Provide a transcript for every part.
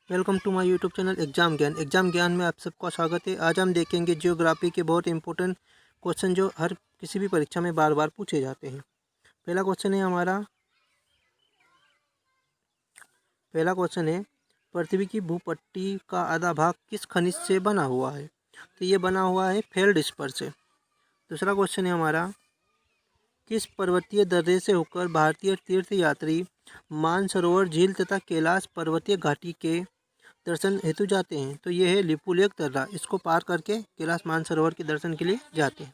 Welcome to my YouTube channel exam Gyan में आप सबका स्वागत है। आज हम देखेंगे जियोग्राफी के बहुत इंपॉर्टेंट क्वेश्चन जो हर किसी भी परीक्षा में बार बार पूछे जाते हैं। पहला क्वेश्चन है पृथ्वी की भूपट्टी का आधा भाग किस खनिज से बना हुआ है? तो ये बना हुआ है फेल्डस्पर से। दूसरा क्वेश्चन है हमारा, किस पर्वतीय दर्रे से होकर भारतीय तीर्थ यात्री मानसरोवर झील तथा कैलाश पर्वतीय घाटी के दर्शन हेतु जाते हैं? तो ये है लिपुलेख दर्रा। इसको पार करके कैलाश मानसरोवर के दर्शन के लिए जाते हैं।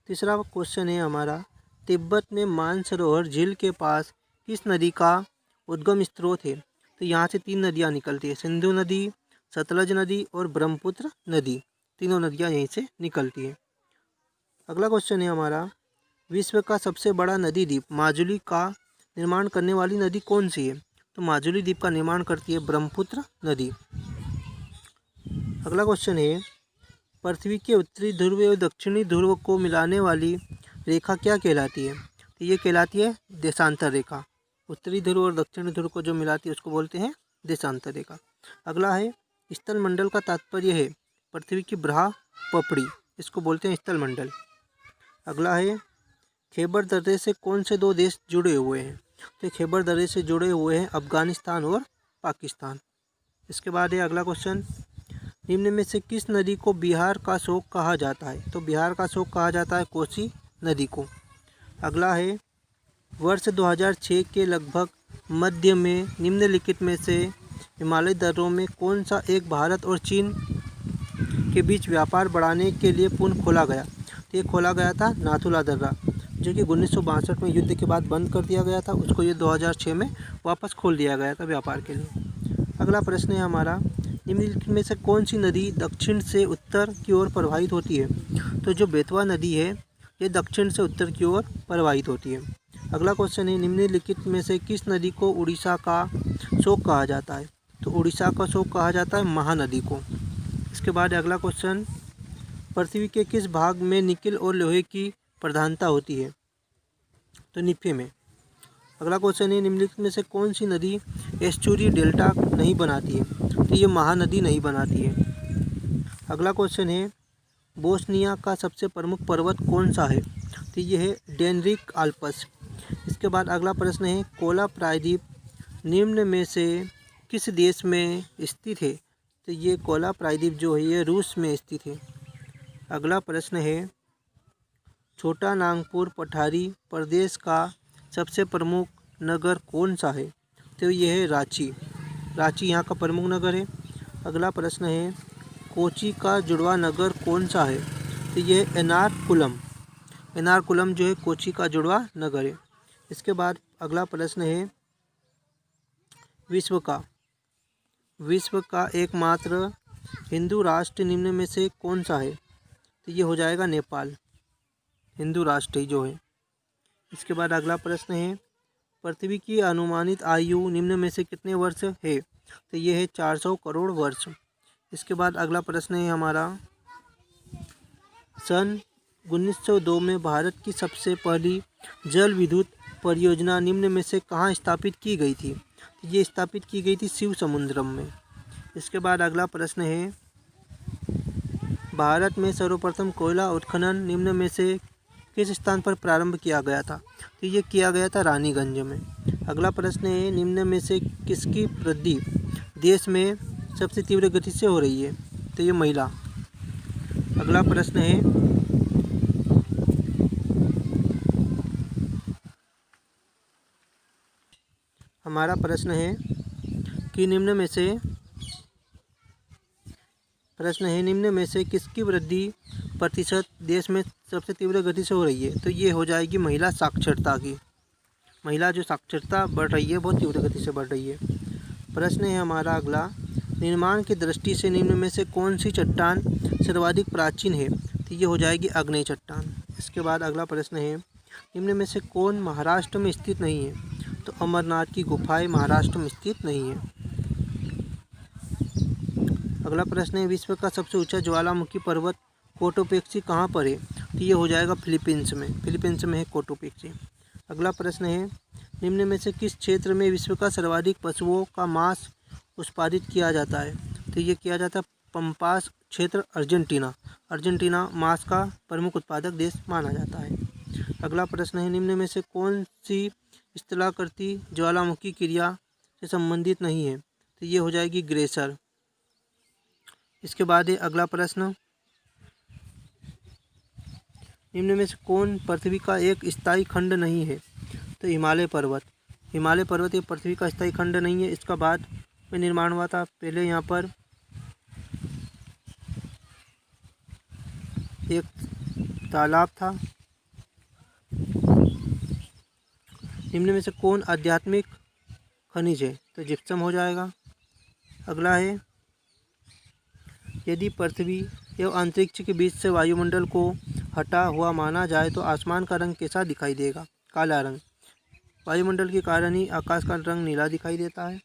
तीसरा क्वेश्चन है हमारा, तिब्बत में मानसरोवर झील के पास किस नदी का उद्गम स्रोत है? तो यहाँ से 3 नदियाँ निकलती है, सिंधु नदी, सतलज नदी और ब्रह्मपुत्र नदी। तीनों नदियाँ यहीं से निकलती है। अगला क्वेश्चन है हमारा, विश्व का सबसे बड़ा नदी द्वीप माजुली का निर्माण करने वाली नदी कौन सी है? तो माजुली द्वीप का निर्माण करती है ब्रह्मपुत्र नदी। अगला क्वेश्चन है, पृथ्वी के उत्तरी ध्रुव और दक्षिणी ध्रुव को मिलाने वाली रेखा क्या कहलाती है? तो ये कहलाती है देशांतर रेखा। उत्तरी ध्रुव और दक्षिणी ध्रुव को जो मिलाती है उसको बोलते हैं देशांतर रेखा। अगला है, स्थल मंडल का तात्पर्य है पृथ्वी की ब्राह पपड़ी, इसको बोलते हैं स्थल मंडल। अगला है, खैबर दर्रे से कौन से 2 देश जुड़े हुए हैं? तो खैबर दर्रे से जुड़े हुए हैं अफगानिस्तान और पाकिस्तान। इसके बाद है अगला क्वेश्चन, निम्न में से किस नदी को बिहार का शोक कहा जाता है? तो बिहार का शोक कहा जाता है कोसी नदी को। अगला है, वर्ष 2006 के लगभग मध्य में निम्नलिखित में से हिमालय दर्रों में कौन सा एक भारत और चीन के बीच व्यापार बढ़ाने के लिए पुनः खोला गया? तो ये खोला गया था नाथुला दर्रा, जो कि 1962 में युद्ध के बाद बंद कर दिया गया था। उसको ये 2006 में वापस खोल दिया गया था व्यापार के लिए। अगला प्रश्न है हमारा, निम्नलिखित में से कौन सी नदी दक्षिण से उत्तर की ओर प्रवाहित होती है? तो जो बेतवा नदी है ये दक्षिण से उत्तर की ओर प्रवाहित होती है। अगला क्वेश्चन है, निम्नलिखित में से किस नदी को उड़ीसा का शोक कहा जाता है? तो उड़ीसा का शोक कहा जाता है महानदी को। इसके बाद अगला क्वेश्चन, पृथ्वी के किस भाग में निकिल और लोहे की प्रधानता होती है? तो निफे में। अगला क्वेश्चन है, निम्नलिखित में से कौन सी नदी एस्चुरी डेल्टा नहीं बनाती है? तो ये महानदी नहीं बनाती है। अगला क्वेश्चन है, बोस्निया का सबसे प्रमुख पर्वत कौन सा है? तो ये है डेनरिक आल्प्स। इसके बाद अगला प्रश्न है, कोला प्रायद्वीप निम्न में से किस देश में स्थित है? तो ये कोला प्रायद्वीप जो है ये रूस में स्थित है। अगला प्रश्न है, छोटा नागपुर पठारी प्रदेश का सबसे प्रमुख नगर कौन सा है? तो ये है रांची। रांची यहाँ का प्रमुख नगर है। अगला प्रश्न है, कोची का जुड़वा नगर कौन सा है? तो ये एर्नाकुलम। एर्नाकुलम जो है कोची का जुड़वा नगर है। इसके बाद अगला प्रश्न है, विश्व का एकमात्र हिंदू राष्ट्र निम्न में से कौन सा है? तो ये हो जाएगा नेपाल, हिंदू राष्ट्र जो है। इसके बाद अगला प्रश्न है, पृथ्वी की अनुमानित आयु निम्न में से कितने वर्ष है? तो ये है 400 करोड़ वर्ष। इसके बाद अगला प्रश्न है हमारा, सन 1902 में भारत की सबसे पहली जल विद्युत परियोजना निम्न में से कहाँ स्थापित की गई थी? तो ये स्थापित की गई थी शिव समुद्रम में। इसके बाद अगला प्रश्न है, भारत में सर्वप्रथम कोयला उत्खनन निम्न में से किस स्थान पर प्रारंभ किया गया था? तो ये किया गया था रानीगंज में। अगला प्रश्न है, निम्न में से किसकी वृद्धि देश में सबसे तीव्र गति से हो रही है? तो ये महिला। अगला प्रश्न है, हमारा प्रश्न है कि निम्न में से किसकी वृद्धि प्रतिशत देश में सबसे तीव्र गति से हो रही है? तो ये हो जाएगी महिला साक्षरता की। महिला जो साक्षरता बढ़ रही है बहुत तीव्र गति से बढ़ रही है। प्रश्न है हमारा अगला, निर्माण की दृष्टि से निम्न में से कौन सी चट्टान सर्वाधिक प्राचीन है? तो ये हो जाएगी आग्नेय चट्टान। इसके बाद अगला प्रश्न है, निम्न में से कौन महाराष्ट्र में स्थित नहीं है? तो अमरनाथ की गुफाएं महाराष्ट्र में स्थित नहीं है। अगला प्रश्न है, विश्व का सबसे ऊंचा ज्वालामुखी पर्वत कोटोपेक्सी कहाँ पर है? तो ये हो जाएगा फिलीपींस में है कोटोपेक्सी। अगला प्रश्न है, निम्न में से किस क्षेत्र में विश्व का सर्वाधिक पशुओं का मांस उत्पादित किया जाता है? तो ये किया जाता है पंपास क्षेत्र अर्जेंटीना। अर्जेंटीना मांस का प्रमुख उत्पादक देश माना जाता है। अगला प्रश्न है, निम्न में से कौन सी स्थलाकृति ज्वालामुखी क्रिया से संबंधित नहीं है? तो ये हो जाएगी ग्लेशियर। इसके बाद है अगला प्रश्न, निम्न में से कौन पृथ्वी का एक स्थायी खंड नहीं है? तो हिमालय पर्वत। हिमालय पर्वत ये पृथ्वी का स्थायी खंड नहीं है। इसका बाद में निर्माण हुआ था। पहले यहाँ पर एक तालाब था। निम्न में से कौन आध्यात्मिक खनिज है? तो जिप्सम हो जाएगा। अगला है, यदि पृथ्वी एवं अंतरिक्ष के बीच से वायुमंडल को हटा हुआ माना जाए तो आसमान का रंग कैसा दिखाई देगा? काला रंग। वायुमंडल के कारण ही आकाश का रंग नीला दिखाई देता है।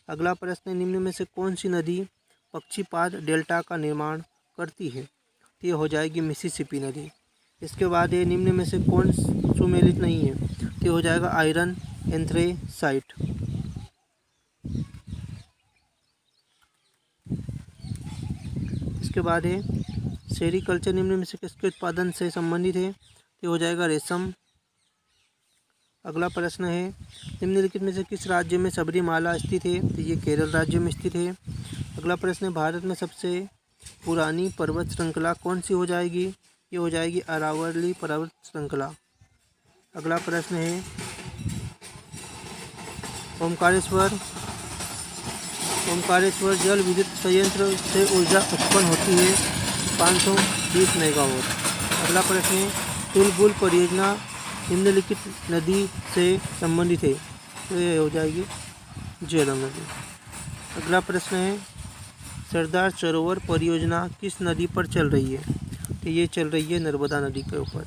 अगला प्रश्न है, निम्न में से कौन सी नदी पक्षीपाद डेल्टा का निर्माण करती है? तो ये हो जाएगी मिसिसिपी नदी। इसके बाद ये निम्न में से कौन सुमेलित नहीं है? तो ये हो जाएगा आयरन एंथ्रेसाइट। इसके बाद है सेरीकल्चर निम्न में से किसके उत्पादन से संबंधित है? तो हो जाएगा रेशम। अगला प्रश्न है, निम्नलिखित में से किस राज्य में सबरीमाला स्थित है? तो ये केरल राज्य में स्थित है। अगला प्रश्न है, भारत में सबसे पुरानी पर्वत श्रृंखला कौन सी हो जाएगी? ये हो जाएगी अरावली पर्वत श्रृंखला। अगला प्रश्न है, ओमकारेश्वर जल विद्युत संयंत्र से ऊर्जा उत्पन्न होती है 520 मेगावाट। अगला प्रश्न है, तुलबुल परियोजना निम्नलिखित नदी से संबंधित है? तो ये हो जाएगी झेलम नदी। अगला प्रश्न है, सरदार सरोवर परियोजना किस नदी पर चल रही है? तो ये चल रही है नर्मदा नदी के ऊपर।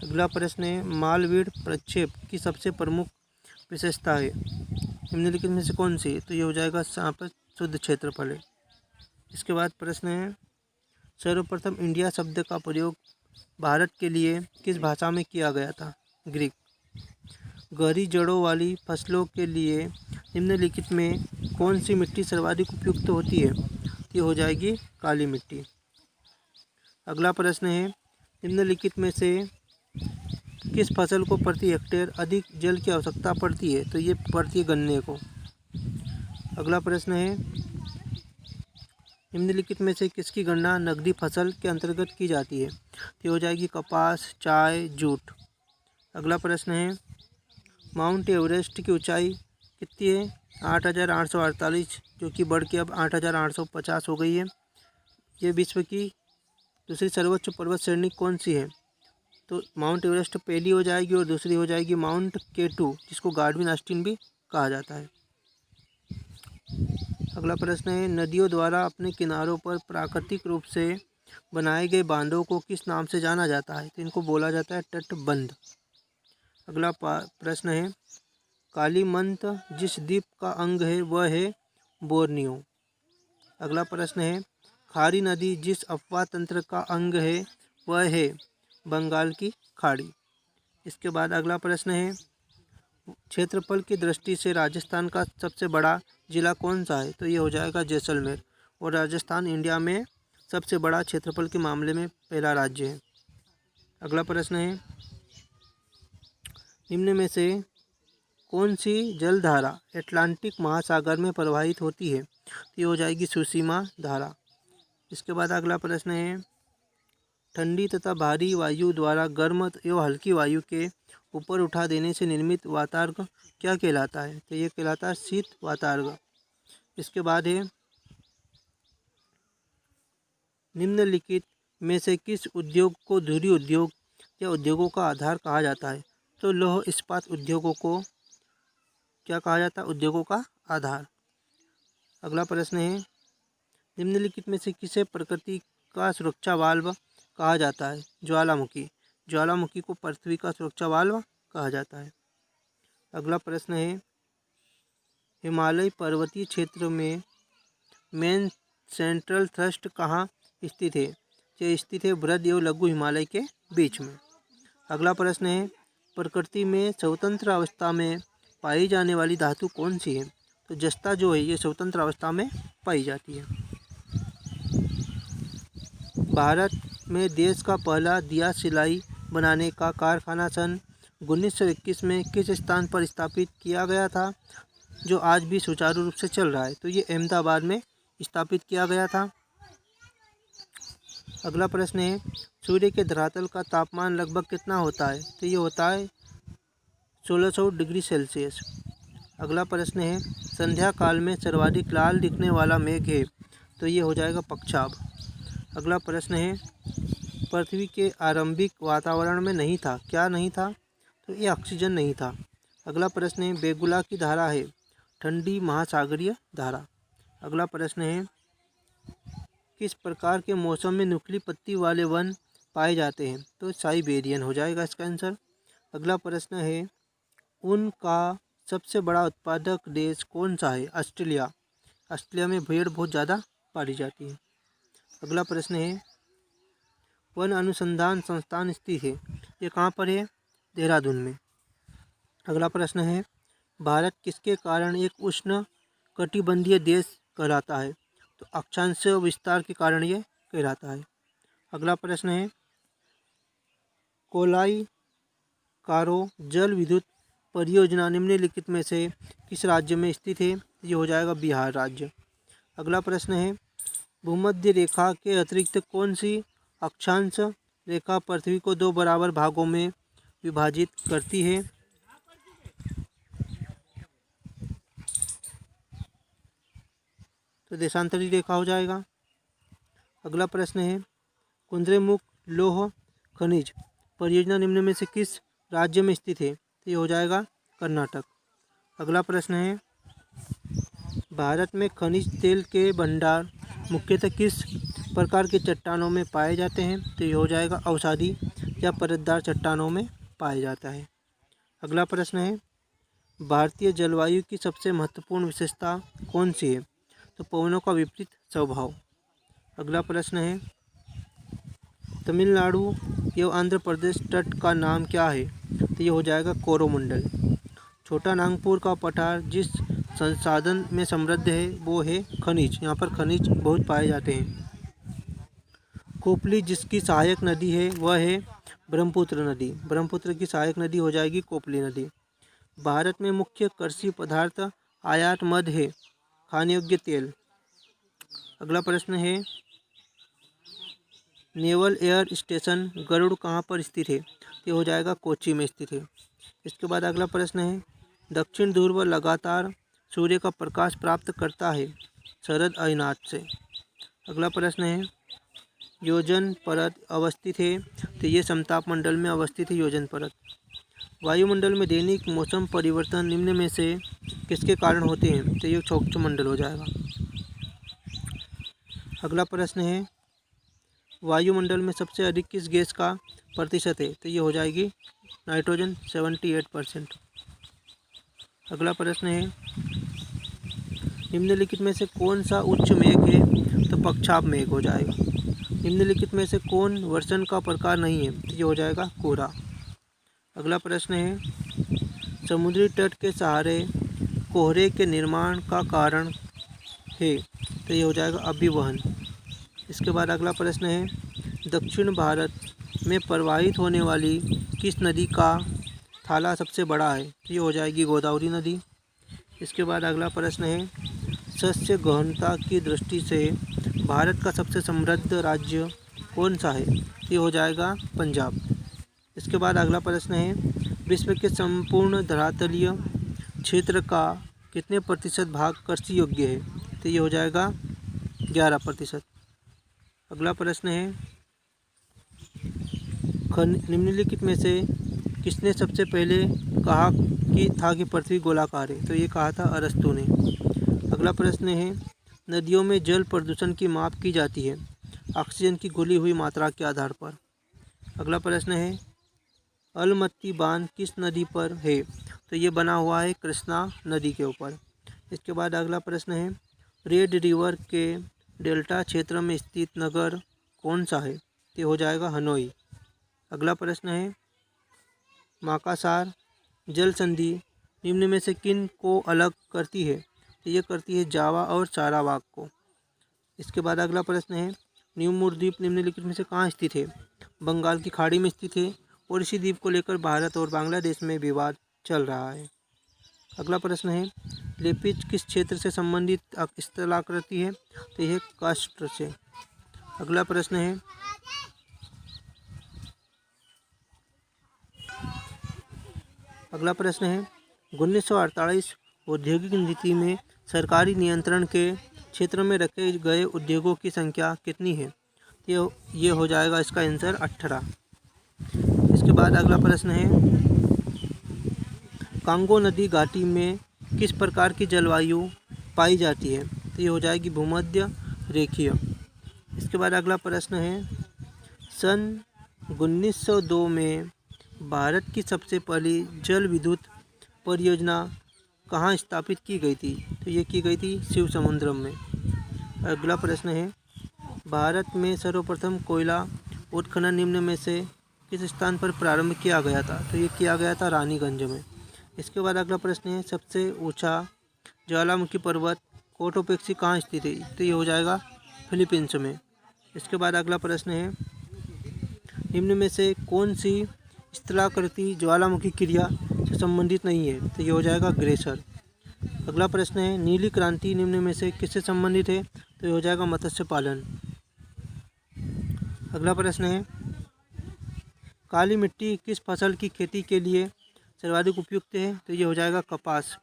अगला प्रश्न है, मालवीय प्रक्षेप की सबसे प्रमुख विशेषता है? निम्नलिखित में से कौन सी? तो ये हो जाएगा यहाँ पर शुद्ध क्षेत्रफल है। इसके बाद प्रश्न है, सर्वप्रथम इंडिया शब्द का प्रयोग भारत के लिए किस भाषा में किया गया था? ग्रीक। गहरी जड़ों वाली फसलों के लिए निम्नलिखित में कौन सी मिट्टी सर्वाधिक उपयुक्त होती है? ये हो जाएगी काली मिट्टी। अगला प्रश्न है, निम्नलिखित में से किस फसल को प्रति हेक्टेयर अधिक जल की आवश्यकता पड़ती है? तो ये पड़ती है गन्ने को। अगला प्रश्न है, निम्नलिखित में से किसकी गणना नकदी फसल के अंतर्गत की जाती है? तो हो जाएगी कपास, चाय, जूट। अगला प्रश्न है, माउंट एवरेस्ट की ऊंचाई कितनी है? 8,848, जो कि बढ़ के अब 8,850 हो गई है। ये विश्व की दूसरी सर्वोच्च पर्वत श्रेणी कौन सी है? तो माउंट एवरेस्ट पहली हो जाएगी और दूसरी हो जाएगी माउंट K2, जिसको गार्डविन आस्टीन भी कहा जाता है। अगला प्रश्न है, नदियों द्वारा अपने किनारों पर प्राकृतिक रूप से बनाए गए बांधों को किस नाम से जाना जाता है? तो इनको बोला जाता है तटबंध। अगला प्रश्न है, कालीमंत जिस द्वीप का अंग है वह है बोर्नियो। अगला प्रश्न है, खारी नदी जिस अपवाह तंत्र का अंग है वह है बंगाल की खाड़ी। इसके बाद अगला प्रश्न है, क्षेत्रफल की दृष्टि से राजस्थान का सबसे बड़ा जिला कौन सा है? तो ये हो जाएगा जैसलमेर। और राजस्थान इंडिया में सबसे बड़ा क्षेत्रफल के मामले में पहला राज्य है। अगला प्रश्न है, निम्न में से कौन सी जलधारा अटलांटिक महासागर में प्रवाहित होती है? तो ये हो जाएगी सुसीमा धारा। इसके बाद अगला प्रश्न है, ठंडी तथा भारी वायु द्वारा गर्म एवं हल्की वायु के ऊपर उठा देने से निर्मित वातार्ग क्या कहलाता है? तो ये कहलाता है शीत वातार्ग। इसके बाद है, निम्नलिखित में से किस उद्योग को धुरी उद्योग या उद्योगों का आधार कहा जाता है? तो लौह इस्पात उद्योगों को क्या कहा जाता है? उद्योगों का आधार। अगला प्रश्न है, निम्नलिखित में से किसे प्रकृति का सुरक्षा वाल्व कहा जाता है? ज्वालामुखी। ज्वालामुखी को पृथ्वी का सुरक्षा वाल्व कहा जाता है। अगला प्रश्न है, हिमालय पर्वतीय क्षेत्र में मेन सेंट्रल थ्रस्ट कहाँ स्थित है? ये स्थित है बृहद एवं लघु हिमालय के बीच में। अगला प्रश्न है, प्रकृति में स्वतंत्र अवस्था में पाई जाने वाली धातु कौन सी है? तो जस्ता जो है ये स्वतंत्र अवस्था में पाई जाती है। भारत में देश का पहला दिया सिलाई बनाने का कारखाना सन 1921 में किस स्थान पर स्थापित किया गया था, जो आज भी सुचारू रूप से चल रहा है? तो ये अहमदाबाद में स्थापित किया गया था। अगला प्रश्न है, सूर्य के धरातल का तापमान लगभग कितना होता है? तो ये होता है 1600 डिग्री सेल्सियस। अगला प्रश्न है, संध्या काल में सर्वाधिक लाल दिखने वाला मेघ है? तो ये हो जाएगा पक्षाभ। अगला प्रश्न है, पृथ्वी के आरंभिक वातावरण में नहीं था, क्या नहीं था? तो ये ऑक्सीजन नहीं था। अगला प्रश्न है, बेगुला की धारा है ठंडी महासागरीय धारा। अगला प्रश्न है, किस प्रकार के मौसम में नुकीली पत्ती वाले वन पाए जाते हैं? तो साइबेरियन हो जाएगा इसका आंसर। अगला प्रश्न है, ऊन का सबसे बड़ा उत्पादक देश कौन सा है? ऑस्ट्रेलिया। ऑस्ट्रेलिया में भेड़ बहुत ज़्यादा पाली जाती है। अगला प्रश्न है, वन अनुसंधान संस्थान स्थित है, ये कहाँ पर है? देहरादून में। अगला प्रश्न है, भारत किसके कारण एक उष्ण कटिबंधीय देश कहलाता है? तो अक्षांश विस्तार के कारण ये कहलाता है। अगला प्रश्न है, कोलाई कारो जल विद्युत परियोजना निम्नलिखित में से किस राज्य में स्थित है? ये हो जाएगा बिहार राज्य। अगला प्रश्न है, भूमध्य रेखा के अतिरिक्त कौन सी अक्षांश रेखा पृथ्वी को दो बराबर भागों में विभाजित करती है? तो देशांतरी रेखा हो जाएगा। अगला प्रश्न है, कुद्रेमुख लौह खनिज परियोजना निम्न में से किस राज्य में स्थित है? तो ये हो जाएगा कर्नाटक। अगला प्रश्न है, भारत में खनिज तेल के भंडार मुख्यतः किस प्रकार के चट्टानों में पाए जाते हैं? तो ये हो जाएगा अवसादी या परतदार चट्टानों में पाया जाता है। अगला प्रश्न है, भारतीय जलवायु की सबसे महत्वपूर्ण विशेषता कौन सी है? तो पवनों का विपरीत स्वभाव। अगला प्रश्न है, तमिलनाडु एवं आंध्र प्रदेश तट का नाम क्या है? तो ये हो जाएगा कोरोमंडल। छोटा नागपुर का पठार जिस संसाधन में समृद्ध है वो है खनिज, यहाँ पर खनिज बहुत पाए जाते हैं। कोपली जिसकी सहायक नदी है वह है ब्रह्मपुत्र नदी, ब्रह्मपुत्र की सहायक नदी हो जाएगी कोपली नदी। भारत में मुख्य कृषि पदार्थ आयात मद है खाने योग्य तेल। अगला प्रश्न है, नेवल एयर स्टेशन गरुड़ कहाँ पर स्थित है? ये हो जाएगा कोच्चि में स्थित है। इसके बाद अगला प्रश्न है, दक्षिण ध्रुव लगातार सूर्य का प्रकाश प्राप्त करता है शरद अयनाथ से। अगला प्रश्न है, योजन परत अवस्थित है? तो ये समताप मंडल में अवस्थित है योजन परत। वायुमंडल में दैनिक मौसम परिवर्तन निम्न में से किसके कारण होते हैं? तो ये क्षोभ मंडल हो जाएगा। अगला प्रश्न है, वायुमंडल में सबसे अधिक किस गैस का प्रतिशत है? तो ये हो जाएगी नाइट्रोजन 78%। अगला प्रश्न है, निम्नलिखित में से कौन सा उच्च मेघ है? तो पक्षाभ मेघ हो जाएगा। निम्नलिखित में से कौन वर्षण का प्रकार नहीं है? तो ये हो जाएगा कोहरा। अगला प्रश्न है, समुद्री तट के सहारे कोहरे के निर्माण का कारण है? तो ये हो जाएगा अभिवहन। इसके बाद अगला प्रश्न है, दक्षिण भारत में प्रवाहित होने वाली किस नदी का थाला सबसे बड़ा है? तो ये हो जाएगी गोदावरी नदी। इसके बाद अगला प्रश्न है, शस्य गहनता की दृष्टि से भारत का सबसे समृद्ध राज्य कौन सा है? ये हो जाएगा पंजाब। इसके बाद अगला प्रश्न है, विश्व के संपूर्ण धरातलीय क्षेत्र का कितने प्रतिशत भाग कृषि योग्य है? तो ये हो जाएगा 11%। अगला प्रश्न है, निम्नलिखित में से किसने सबसे पहले कहा कि पृथ्वी गोलाकार है? तो ये कहा था अरस्तु ने। अगला प्रश्न है, नदियों में जल प्रदूषण की माप की जाती है ऑक्सीजन की घुली हुई मात्रा के आधार पर। अगला प्रश्न है, अलमत्ती बांध किस नदी पर है? तो ये बना हुआ है कृष्णा नदी के ऊपर। इसके बाद अगला प्रश्न है, रेड रिवर के डेल्टा क्षेत्र में स्थित नगर कौन सा है? तो हो जाएगा हनोई। अगला प्रश्न है, माकासार जल संधि निम्न में से किन को अलग करती है? तो ये करती है जावा और सारावाक को। इसके बाद अगला प्रश्न है, न्यूमोर द्वीप निम्नलिखित में से कहाँ स्थित है? बंगाल की खाड़ी में स्थित है और इसी द्वीप को लेकर भारत और बांग्लादेश में विवाद चल रहा है। अगला प्रश्न है, लेपिज किस क्षेत्र से संबंधित स्थलाकृति है? तो यह कास्ट से। अगला प्रश्न है, अगला प्रश्न है 1948 औद्योगिक नीति में सरकारी नियंत्रण के क्षेत्र में रखे गए उद्योगों की संख्या कितनी है? ये हो जाएगा इसका आंसर 18। इसके बाद अगला प्रश्न है, कांगो नदी घाटी में किस प्रकार की जलवायु पाई जाती है? तो ये हो जाएगी भूमध्य रेखीय। इसके बाद अगला प्रश्न है, सन 1902 में भारत की सबसे पहली जल विद्युत परियोजना कहाँ स्थापित की गई थी? तो ये की गई थी शिव समुद्रम में। अगला प्रश्न है, भारत में सर्वप्रथम कोयला उत्खनन निम्न में से किस स्थान पर प्रारंभ किया गया था? तो ये किया गया था रानीगंज में। इसके बाद अगला प्रश्न है, सबसे ऊंचा ज्वालामुखी पर्वत कोटोपेक्सी कहाँ स्थित है? तो ये हो जाएगा फिलीपींस में। इसके बाद अगला प्रश्न है, निम्न में से कौन सी स्थलाकृति ज्वालामुखी क्रिया से संबंधित नहीं है? तो ये हो जाएगा ग्लेशियर। अगला प्रश्न है, नीली क्रांति निम्न में से किससे संबंधित है? तो ये हो जाएगा मत्स्य पालन। अगला प्रश्न है, काली मिट्टी किस फसल की खेती के लिए सर्वाधिक उपयुक्त है? तो ये हो जाएगा कपास।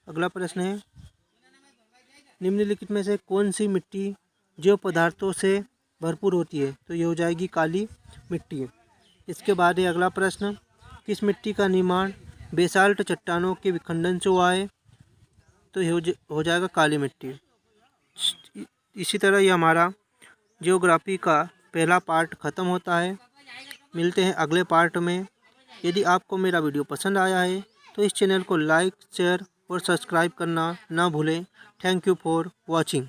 अगला प्रश्न है, निम्नलिखित में से कौन सी मिट्टी जैव पदार्थों से भरपूर होती है? तो ये हो जाएगी काली मिट्टी। इसके बाद है अगला प्रश्न, किस मिट्टी का निर्माण बेसाल्ट चट्टानों के विखंडन से हुआ है? तो ये हो जाएगा काली मिट्टी। इसी तरह ये हमारा ज्योग्राफी का पहला पार्ट ख़त्म होता है। मिलते हैं अगले पार्ट में। यदि आपको मेरा वीडियो पसंद आया है तो इस चैनल को लाइक, शेयर और सब्सक्राइब करना ना भूलें। Thank you for watching.